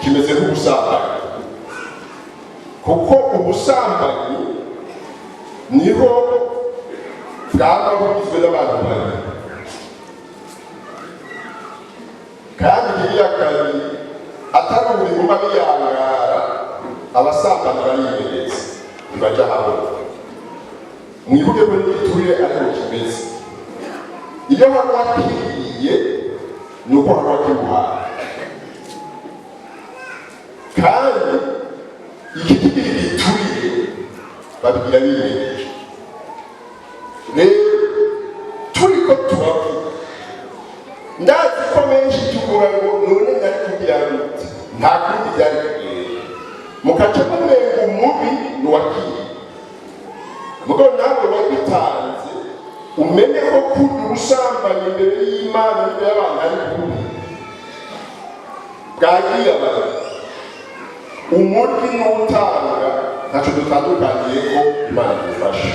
kimeze nk'ubusambanyi, kuko ubusambanyi niho bwaba bugizwe n'abantu bane, kandi kiriya kabiri atari ubuguma biyangara, abasambana bariyegereza ntibaja hamwe. Mwibuke ko n'igiturire ariko kimeze, iyo haba wakiriye ni uko haba wakimuhaye, kandi iki kigira igiturire babigira biyegereje. Rero turiko turavuga, ndazi ko benshi tuvuga ngo none nari kugira gute, nta kundi byari kugenda, mukaca mumenga umubi ni uwakiye. Mugabo nawe wabitanze umenye ko kurya ubusambanyi imbere y'Imana n'imbere y'abantu ari kubi, bwagiye abantu umurwi n'utanga ntaco dutandukaniye ko Imana idufasha.